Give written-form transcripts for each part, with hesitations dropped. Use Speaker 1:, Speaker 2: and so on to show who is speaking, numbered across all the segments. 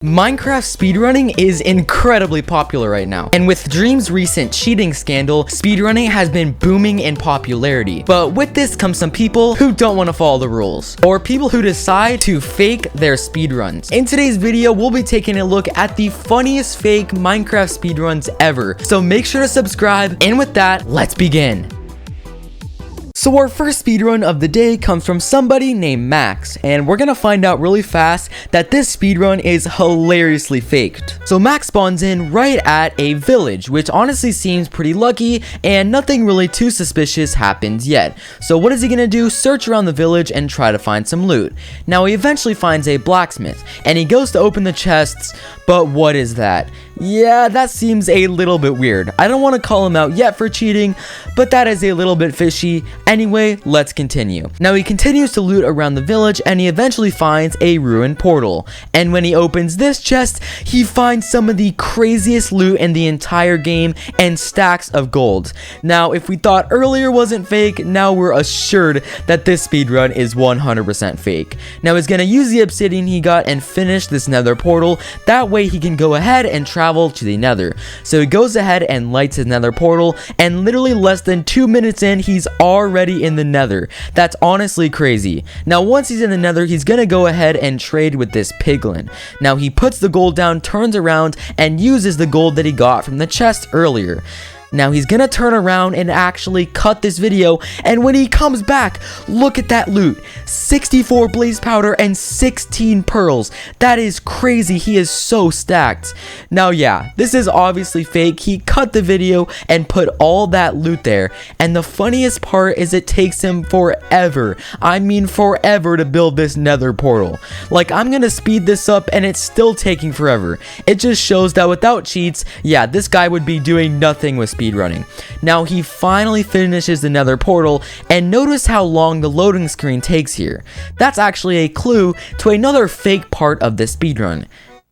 Speaker 1: Minecraft speedrunning is incredibly popular right now, and with Dream's recent cheating scandal, speedrunning has been booming in popularity. But with this comes some people who don't want to follow the rules, or people who decide to fake their speedruns. In today's video, we'll be taking a look at the funniest fake Minecraft speedruns ever, so make sure to subscribe, and with that, let's begin. So our first speedrun of the day comes from somebody named Max, and we're gonna find out really fast that this speedrun is hilariously faked. So Max spawns in right at a village, which honestly seems pretty lucky, and nothing really too suspicious happens yet. So what is he gonna do? Search around the village and try to find some loot. Now he eventually finds a blacksmith, and he goes to open the chests, but what is that? Yeah, that seems a little bit weird. I don't want to call him out yet for cheating, but that is a little bit fishy. Anyway, let's continue. Now he continues to loot around the village and he eventually finds a ruined portal. And when he opens this chest, he finds some of the craziest loot in the entire game and stacks of gold. Now, if we thought earlier wasn't fake, now we're assured that this speedrun is 100% fake. Now he's gonna use the obsidian he got and finish this nether portal. That way he can go ahead and travel to the nether. So he goes ahead and lights his nether portal, and literally less than 2 minutes in, he's already in the nether. That's honestly crazy. Now once he's in the nether, he's gonna go ahead and trade with this piglin. Now he puts the gold down, turns around, and uses the gold that he got from the chest earlier. Now he's gonna turn around and actually cut this video, and when he comes back, look at that loot. 64 blaze powder and 16 pearls. That is crazy. He is so stacked. Now yeah, this is obviously fake. He cut the video and put all that loot there, and the funniest part is it takes him forever. I mean forever to build this nether portal. Like, I'm gonna speed this up and it's still taking forever. It just shows that without cheats, yeah, this guy would be doing nothing with speedrunning. Now he finally finishes the nether portal, and notice how long the loading screen takes here. That's actually a clue to another fake part of the speedrun.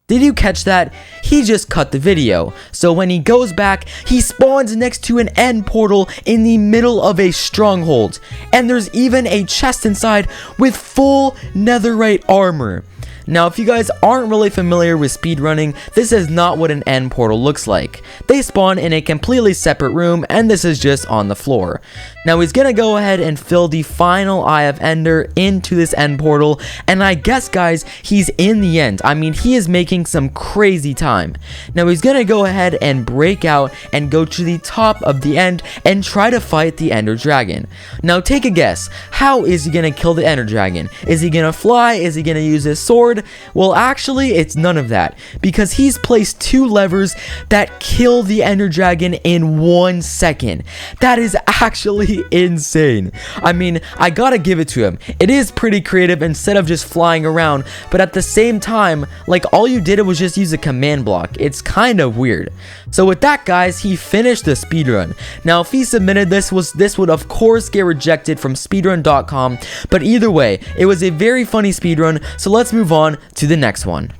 Speaker 1: Did you catch that? He just cut the video. So when he goes back, he spawns next to an end portal in the middle of a stronghold, and there's even a chest inside with full netherite armor. Now, if you guys aren't really familiar with speedrunning, this is not what an end portal looks like. They spawn in a completely separate room, and this is just on the floor. Now, he's gonna go ahead and fill the final Eye of Ender into this end portal, and I guess, guys, he's in the end. I mean, he is making some crazy time. Now, he's gonna go ahead and break out and go to the top of the end and try to fight the Ender Dragon. Now, take a guess. How is he gonna kill the Ender Dragon? Is he gonna fly? Is he gonna use his sword? Well, actually, it's none of that, because he's placed 2 levers that kill the Ender Dragon in 1 second. That is actually insane. I mean, I gotta give it to him. It is pretty creative instead of just flying around, but at the same time, like, all you did was just use a command block. It's kind of weird. So with that, guys, he finished the speedrun. Now, if he submitted this would of course get rejected from speedrun.com, but either way, it was a very funny speedrun, so let's move on to the next one.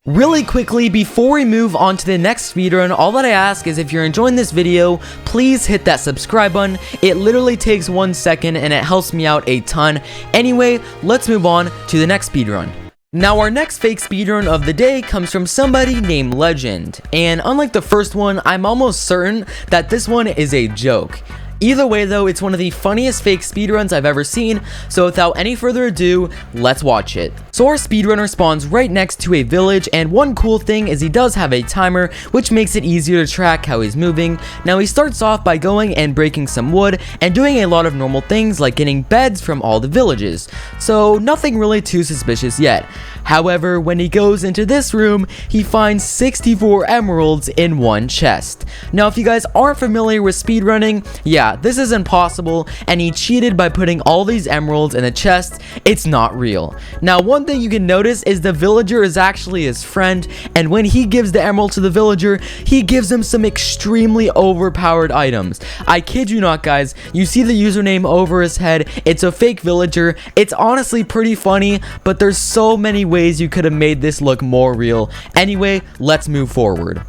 Speaker 1: Really quickly, before we move on to the next speedrun, all that I ask is if you're enjoying this video, please hit that subscribe button. It literally takes 1 second and it helps me out a ton. Anyway, let's move on to the next speedrun. Now our next fake speedrun of the day comes from somebody named Legend, and unlike the first one, I'm almost certain that this one is a joke. Either way though, it's one of the funniest fake speedruns I've ever seen, so without any further ado, let's watch it. So our speedrunner spawns right next to a village, and one cool thing is he does have a timer, which makes it easier to track how he's moving. Now he starts off by going and breaking some wood, and doing a lot of normal things like getting beds from all the villages, so nothing really too suspicious yet. However, when he goes into this room, he finds 64 emeralds in 1 chest. Now if you guys aren't familiar with speedrunning, yeah, this is impossible, and he cheated by putting all these emeralds in a chest. It's not real. Now one thing you can notice is the villager is actually his friend, and when he gives the emerald to the villager, he gives him some extremely overpowered items. I kid you not, guys, you see the username over his head, it's a fake villager. It's honestly pretty funny, but there's so many ways you could have made this look more real. Anyway, let's move forward.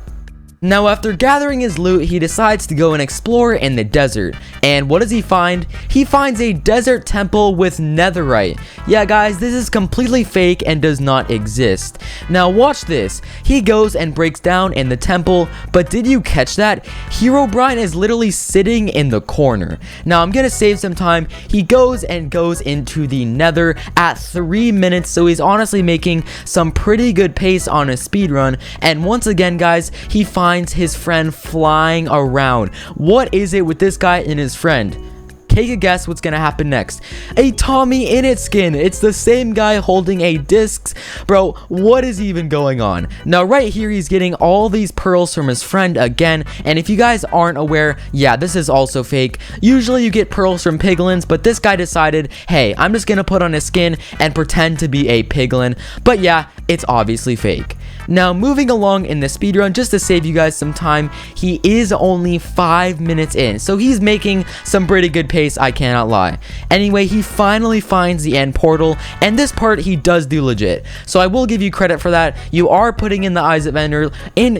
Speaker 1: Now after gathering his loot, he decides to go and explore in the desert. And what does he find? He finds a desert temple with netherite. Yeah guys, this is completely fake and does not exist. Now watch this. He goes and breaks down in the temple, but did you catch that? Herobrine is literally sitting in the corner. Now I'm gonna save some time. He goes into the nether at 3 minutes, so he's honestly making some pretty good pace on his speedrun. And once again guys, he finds his friend flying around. What is it with this guy and his friend? Take a guess what's gonna happen next. A Tommy Innit skin. It's the same guy holding a discs. Bro, what is even going on? Now right here, he's getting all these pearls from his friend again. And if you guys aren't aware, yeah, this is also fake. Usually you get pearls from piglins, but this guy decided, hey, I'm just gonna put on a skin and pretend to be a piglin. But yeah, it's obviously fake. Now moving along in the speedrun, just to save you guys some time, he is only 5 minutes in, so he's making some pretty good pace, I cannot lie. Anyway, he finally finds the end portal, and this part he does do legit, so I will give you credit for that. You are putting in the eyes of Ender in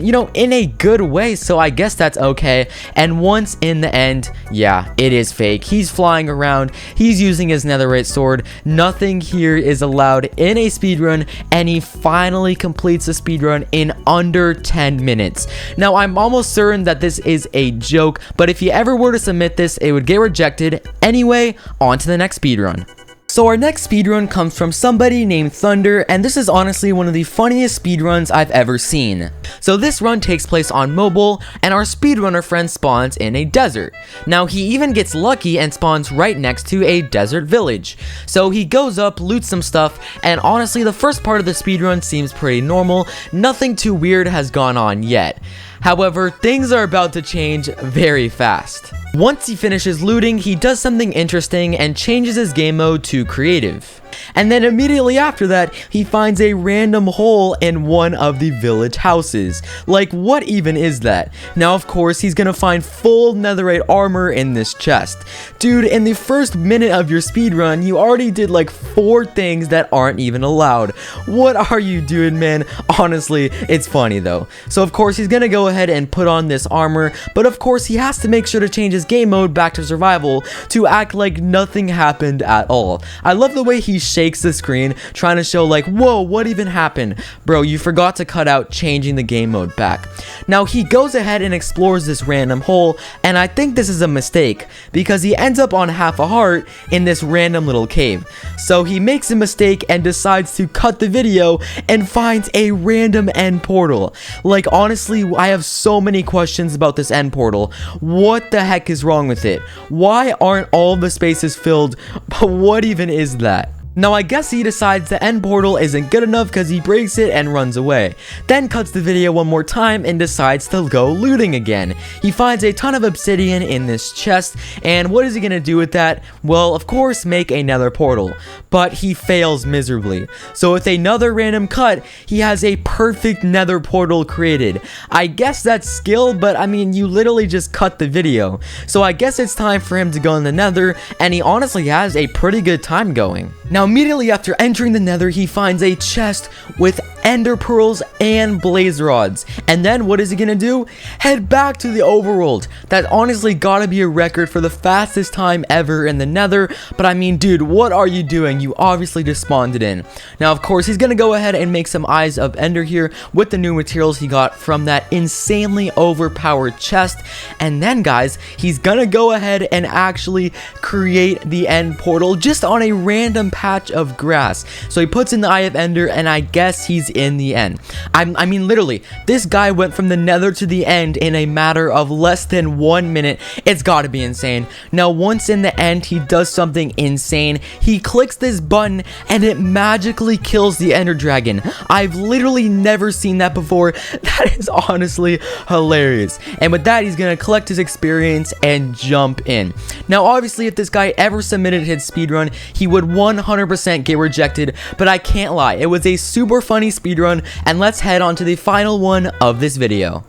Speaker 1: a good way, so I guess that's okay. And once in the end, yeah, it is fake. He's flying around, he's using his netherite sword. Nothing here is allowed in a speedrun, and he finally completes the speedrun in under 10 minutes. Now I'm almost certain that this is a joke, but if you ever were to submit this, it would get rejected. Anyway, on to the next speedrun. So our next speedrun comes from somebody named Thunder, and this is honestly one of the funniest speedruns I've ever seen. So this run takes place on mobile, and our speedrunner friend spawns in a desert. Now he even gets lucky and spawns right next to a desert village. So he goes up, loots some stuff, and honestly the first part of the speedrun seems pretty normal. Nothing too weird has gone on yet. However, things are about to change very fast. Once he finishes looting, he does something interesting and changes his game mode to creative. And then immediately after that, he finds a random hole in one of the village houses. Like, what even is that? Now, of course, he's gonna find full netherite armor in this chest. Dude, in the first minute of your speedrun, you already did like 4 things that aren't even allowed. What are you doing, man? Honestly, it's funny though. So of course, he's gonna go ahead and put on this armor, but of course, he has to make sure to change his game mode back to survival to act like nothing happened at all. I love the way he shakes the screen trying to show like, whoa, what even happened? Bro, you forgot to cut out changing the game mode back. Now he goes ahead and explores this random hole, and I think this is a mistake because he ends up on half a heart in this random little cave. So he makes a mistake and decides to cut the video and finds a random end portal. Like, honestly, I have so many questions about this end portal. What the heck is wrong with it? Why aren't all the spaces filled? But what even is that? Now I guess he decides the end portal isn't good enough because he breaks it and runs away. Then cuts the video one more time and decides to go looting again. He finds a ton of obsidian in this chest, and what is he gonna do with that? Well, of course, make a nether portal. But he fails miserably. So with another random cut, he has a perfect nether portal created. I guess that's skill, but I mean, you literally just cut the video. So I guess it's time for him to go in the nether, and he honestly has a pretty good time going. Now immediately after entering the nether, he finds a chest with ender pearls and blaze rods. And then what is he gonna do? Head back to the overworld. That honestly gotta be a record for the fastest time ever in the nether. But I mean, dude, what are you doing? You obviously just spawned it in. Now, of course, he's gonna go ahead and make some eyes of ender here with the new materials he got from that insanely overpowered chest. And then, guys, he's gonna go ahead and actually create the end portal just on a random patch of grass. So he puts in the eye of ender, and I guess he's in the end. I mean, literally, this guy went from the nether to the end in a matter of less than 1 minute. It's gotta be insane. Now, once in the end, he does something insane. He clicks this button, and it magically kills the ender dragon. I've literally never seen that before. That is honestly hilarious. And with that, he's gonna collect his experience and jump in. Now, obviously, if this guy ever submitted his speedrun, he would 100% get rejected, but I can't lie, it was a super funny speedrun, and let's head on to the final one of this video.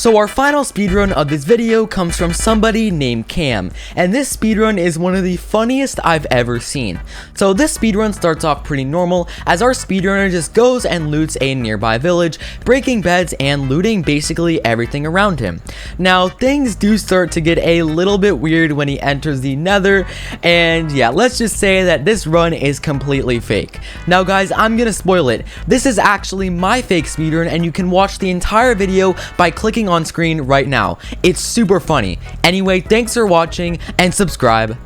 Speaker 1: So our final speedrun of this video comes from somebody named Cam, and this speedrun is one of the funniest I've ever seen. So this speedrun starts off pretty normal, as our speedrunner just goes and loots a nearby village, breaking beds and looting basically everything around him. Now things do start to get a little bit weird when he enters the nether, and yeah, let's just say that this run is completely fake. Now guys, I'm gonna spoil it. This is actually my fake speedrun, and you can watch the entire video by clicking on screen right now. It's super funny. Anyway, thanks for watching and subscribe